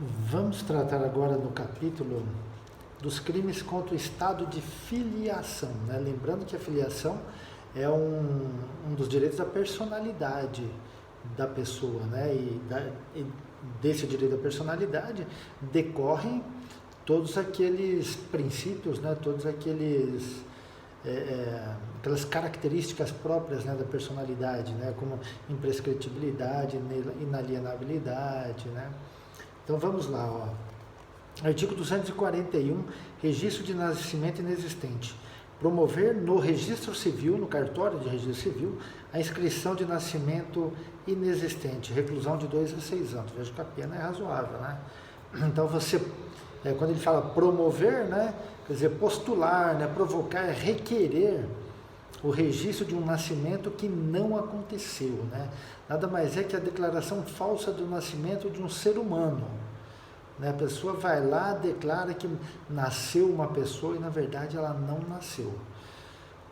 Vamos tratar agora no capítulo dos crimes contra o estado de filiação, né? Lembrando que a filiação é um dos direitos da personalidade da pessoa, né? E desse direito da personalidade decorrem todos aqueles princípios, né? Todos aquelas características próprias, né, da personalidade, né? Como imprescritibilidade, inalienabilidade, né? Então vamos lá, ó. Artigo 241, registro de nascimento inexistente. Promover no registro civil, no cartório de registro civil, a inscrição de nascimento inexistente, reclusão de 2 a 6 anos. Veja que a pena é razoável, né? Então você, quando ele fala promover, né, quer dizer, postular, né, provocar, requerer o registro de um nascimento que não aconteceu, né? Nada mais é que a declaração falsa do nascimento de um ser humano, né? A pessoa vai lá, declara que nasceu uma pessoa e na verdade ela não nasceu.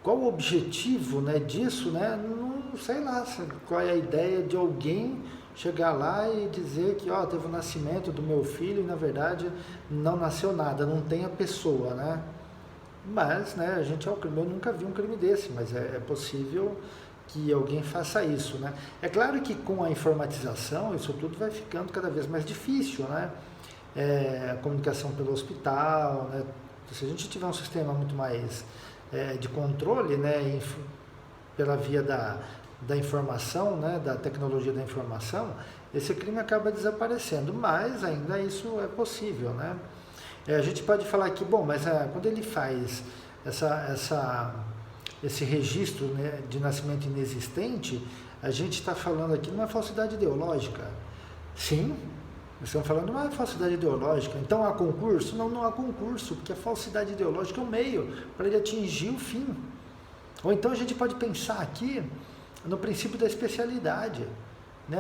Qual o objetivo, né, disso, né? Não sei lá qual é a ideia de alguém chegar lá e dizer que teve o nascimento do meu filho e na verdade não nasceu nada, não tem a pessoa, né? Mas, né, a gente eu nunca vi um crime desse, mas é possível que alguém faça isso, né? É claro que com a informatização isso tudo vai ficando cada vez mais difícil, né? A comunicação pelo hospital, né? Se a gente tiver um sistema muito mais de controle, né, pela via da informação, né, da tecnologia da informação, esse crime acaba desaparecendo, mas ainda isso é possível, né? A gente pode falar que, bom, mas quando ele faz esse registro, né, de nascimento inexistente, a gente está falando aqui de uma falsidade ideológica. Sim, nós estamos falando de uma falsidade ideológica. Então há concurso? Não há concurso, porque a falsidade ideológica é um meio para ele atingir o fim. Ou então a gente pode pensar aqui no princípio da especialidade. Né,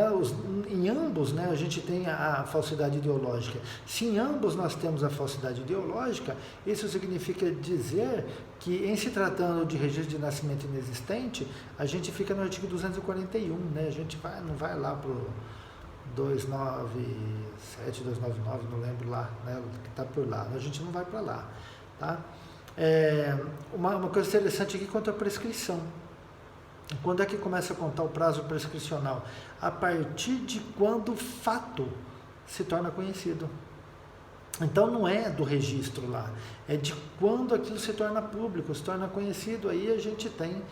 em ambos, né, a gente tem a falsidade ideológica. Se em ambos nós temos a falsidade ideológica, isso significa dizer que, em se tratando de registro de nascimento inexistente, a gente fica no artigo 241, né, a gente não vai lá para o 297, 299, não lembro lá, né, que está por lá, a gente não vai para lá. Tá? Uma coisa interessante aqui quanto à prescrição. Quando é que começa a contar o prazo prescricional? A partir de quando o fato se torna conhecido. Então não é do registro lá, é de quando aquilo se torna público, se torna conhecido, aí a gente tem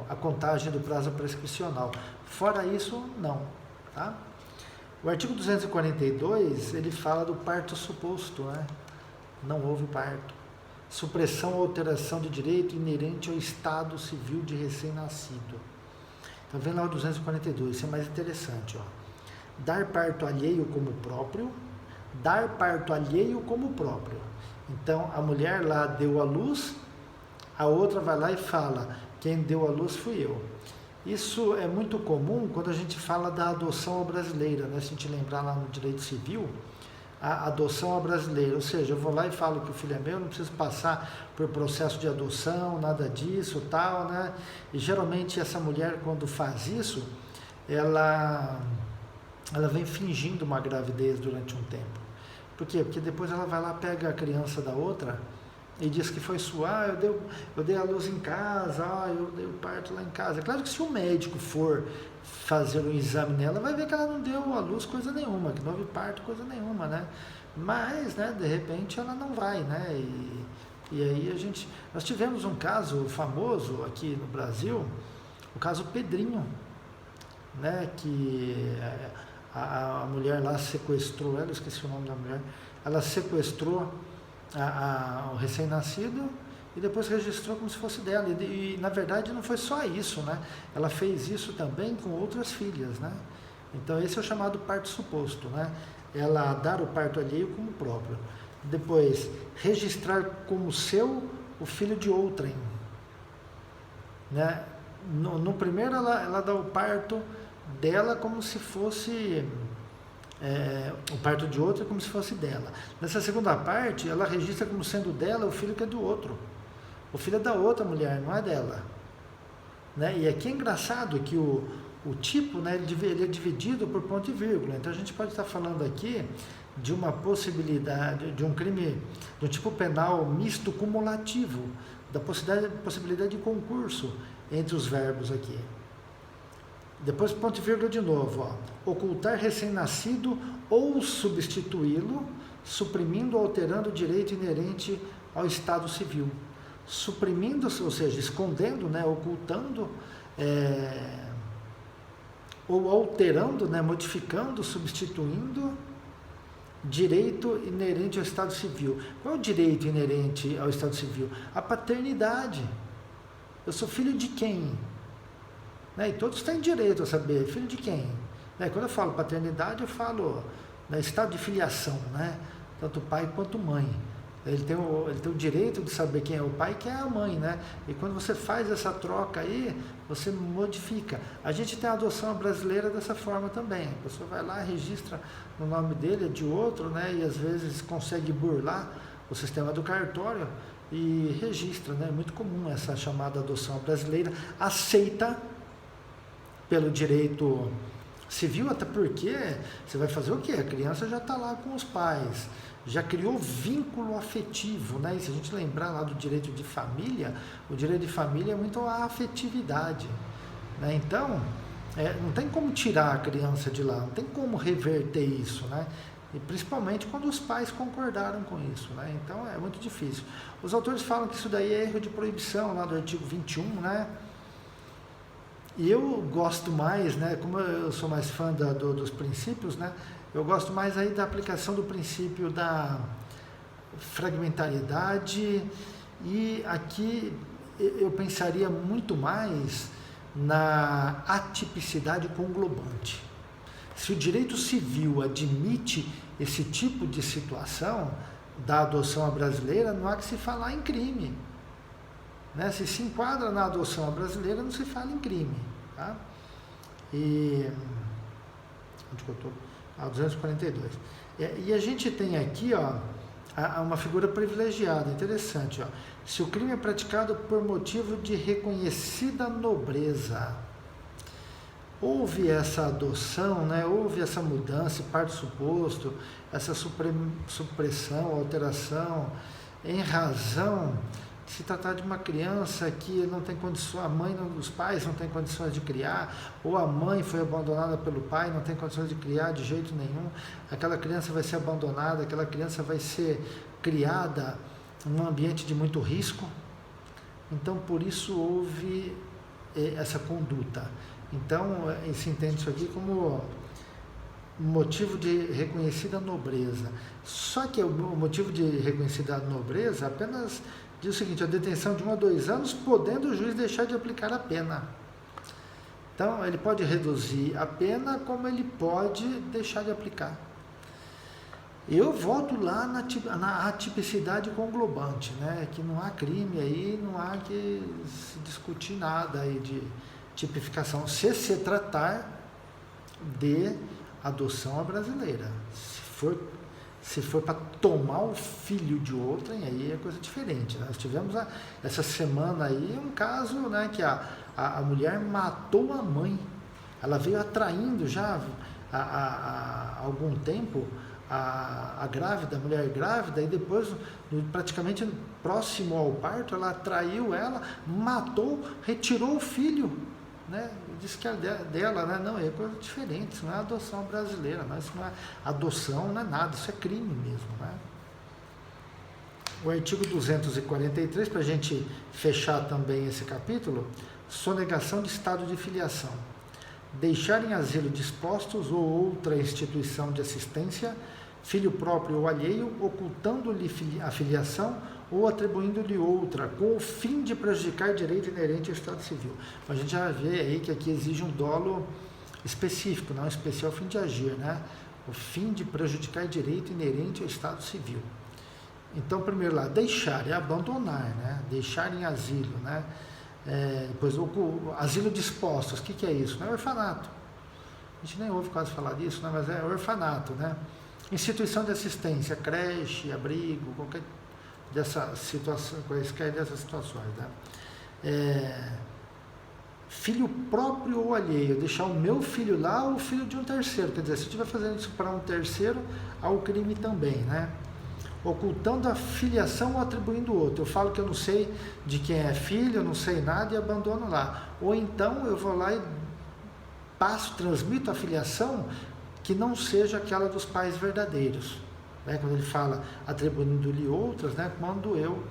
a contagem do prazo prescricional. Fora isso, não. Tá? O artigo 242, ele fala do parto suposto, né? Não houve parto. Supressão ou alteração de direito inerente ao estado civil de recém-nascido. Então vem lá o 242, isso é mais interessante. Dar parto alheio como próprio, dar parto alheio como próprio. Então a mulher lá deu à luz, a outra vai lá e fala, quem deu à luz fui eu. Isso é muito comum quando a gente fala da adoção brasileira, né? Se a gente lembrar lá no direito civil, a adoção brasileira, ou seja, eu vou lá e falo que o filho é meu, não preciso passar por processo de adoção, nada disso, tal, né? E geralmente essa mulher, quando faz isso, ela vem fingindo uma gravidez durante um tempo. Por quê? Porque depois ela vai lá, pega a criança da outra e diz que foi sua, eu dei a luz em casa, eu dei o parto lá em casa. É claro que se o médico for fazer um exame nela, vai ver que ela não deu a luz coisa nenhuma, que não houve parto coisa nenhuma, né? Mas, né, de repente ela não vai, né? E aí nós tivemos um caso famoso aqui no Brasil, o caso Pedrinho, né? Que a mulher lá sequestrou, eu esqueci o nome da mulher, ela sequestrou o recém-nascido e depois registrou como se fosse dela. E na verdade não foi só isso, né? Ela fez isso também com outras filhas, né? Então esse é o chamado parto suposto, né? Ela dar o parto alheio como próprio. Depois, registrar como seu o filho de outrem, né? No primeiro ela dá o parto dela como se fosse o parto de outra como se fosse dela. Nessa segunda parte, ela registra como sendo dela o filho que é do outro. O filho é da outra mulher, não é dela. Né? E aqui é engraçado que o tipo, né, ele é dividido por ponto e vírgula. Então a gente pode estar falando aqui de uma possibilidade, de um crime, de um tipo penal misto cumulativo, da possibilidade de concurso entre os verbos aqui. Depois ponto e vírgula de novo, ó. Ocultar recém-nascido ou substituí-lo, suprimindo ou alterando o direito inerente ao Estado Civil. Suprimindo, ou seja, escondendo, né, ocultando, ou alterando, né, modificando, substituindo direito inerente ao Estado Civil. Qual é o direito inerente ao Estado Civil? A paternidade. Eu sou filho de quem? Né? E todos têm direito a saber, filho de quem? Né? Quando eu falo paternidade, eu falo, né, estado de filiação, né? Tanto pai quanto mãe. Ele tem o direito de saber quem é o pai e quem é a mãe, né? E quando você faz essa troca aí, você modifica. A gente tem a adoção brasileira dessa forma também. A pessoa vai lá, registra o nome dele, é de outro, né? E às vezes consegue burlar o sistema do cartório e registra, né? É muito comum essa chamada adoção brasileira, aceita pelo direito civil, até porque você vai fazer o quê? A criança já está lá com os pais, já criou vínculo afetivo, né? E se a gente lembrar lá do direito de família, o direito de família é muito a afetividade, né? Então, não tem como tirar a criança de lá, não tem como reverter isso, né? E principalmente quando os pais concordaram com isso, né? Então é muito difícil. Os autores falam que isso daí é erro de proibição, lá do artigo 21, né? E eu gosto mais, né? Como eu sou mais fã dos princípios, né? Eu gosto mais aí da aplicação do princípio da fragmentariedade, e aqui eu pensaria muito mais na atipicidade conglobante. Se o direito civil admite esse tipo de situação da adoção brasileira, não há que se falar em crime, né? Se se enquadra na adoção brasileira, não se fala em crime, tá? E onde que eu estou? 242. E a gente tem aqui, ó, uma figura privilegiada, interessante, ó. Se o crime é praticado por motivo de reconhecida nobreza, houve essa adoção, né? Houve essa mudança, parte suposto, essa supressão, alteração, em razão de se tratar de uma criança que não tem condições, os pais não têm condições de criar, ou a mãe foi abandonada pelo pai, não tem condições de criar de jeito nenhum, aquela criança vai ser abandonada, aquela criança vai ser criada num ambiente de muito risco. Então, por isso houve essa conduta. Então, se entende isso aqui como motivo de reconhecida nobreza. Só que o motivo de reconhecida nobreza apenas diz o seguinte: a detenção de 1 a 2 anos, podendo o juiz deixar de aplicar a pena. Então, ele pode reduzir a pena, como ele pode deixar de aplicar. Eu volto lá na atipicidade conglobante, né? Que não há crime aí, não há que se discutir nada aí de tipificação, se tratar de adoção brasileira. Se for para tomar o filho de outrem, aí é coisa diferente, né? Nós tivemos essa semana aí um caso, né, que a mulher matou a mãe. Ela veio atraindo já há algum tempo a grávida, a mulher grávida, e depois, praticamente próximo ao parto, ela atraiu ela, matou, retirou o filho, né? Disse que é dela, né? Não, é coisa diferente, isso não é adoção brasileira, não, isso não é adoção, não é nada, isso é crime mesmo, né? O artigo 243, para a gente fechar também esse capítulo: sonegação de estado de filiação. Deixar em asilo dispostos ou outra instituição de assistência, filho próprio ou alheio, ocultando-lhe a filiação ou atribuindo-lhe outra, com o fim de prejudicar direito inerente ao Estado Civil. A gente já vê aí que aqui exige um dolo específico, não especial fim de agir, né? O fim de prejudicar direito inerente ao Estado Civil. Então, primeiro lá, deixar é abandonar, né? Deixar em asilo, né? Depois, asilo dispostos, o que é isso? É orfanato. A gente nem ouve quase falar disso, né? Mas é orfanato, né? Instituição de assistência, creche, abrigo, qualquer dessa situação, quaisquer dessas situações, né? filho próprio ou alheio, deixar o meu filho lá ou o filho de um terceiro, quer dizer, se eu estiver fazendo isso para um terceiro, há o crime também, né? Ocultando a filiação ou atribuindo outro. Eu falo que eu não sei de quem é filho, eu não sei nada e abandono lá. Ou então eu vou lá e transmito a filiação que não seja aquela dos pais verdadeiros. Né? Quando ele fala atribuindo-lhe outras, né? Quando eu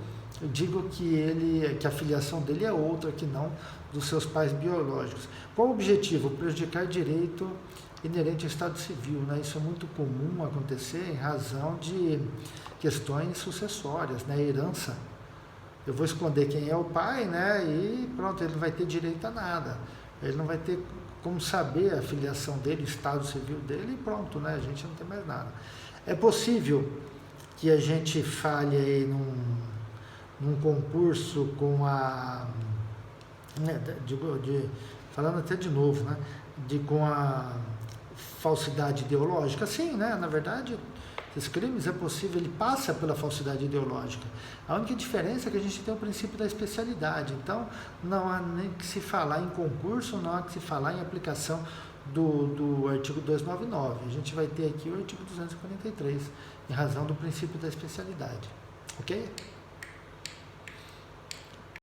digo que a filiação dele é outra, que não dos seus pais biológicos. Qual o objetivo? Prejudicar direito inerente ao Estado Civil. Né? Isso é muito comum acontecer em razão de questões sucessórias, né? Herança. Eu vou esconder quem é o pai, né? E pronto, ele não vai ter direito a nada. Ele não vai ter como saber a filiação dele, o Estado Civil dele e pronto, né? A gente não tem mais nada. É possível que a gente falhe aí num concurso com a... Né, falando até de novo, né? Com a falsidade ideológica. Sim, né? Na verdade, esses crimes é possível, ele passa pela falsidade ideológica. A única diferença é que a gente tem o princípio da especialidade. Então, não há nem que se falar em concurso, não há que se falar em aplicação do artigo 299. A gente vai ter aqui o artigo 243, em razão do princípio da especialidade. Ok?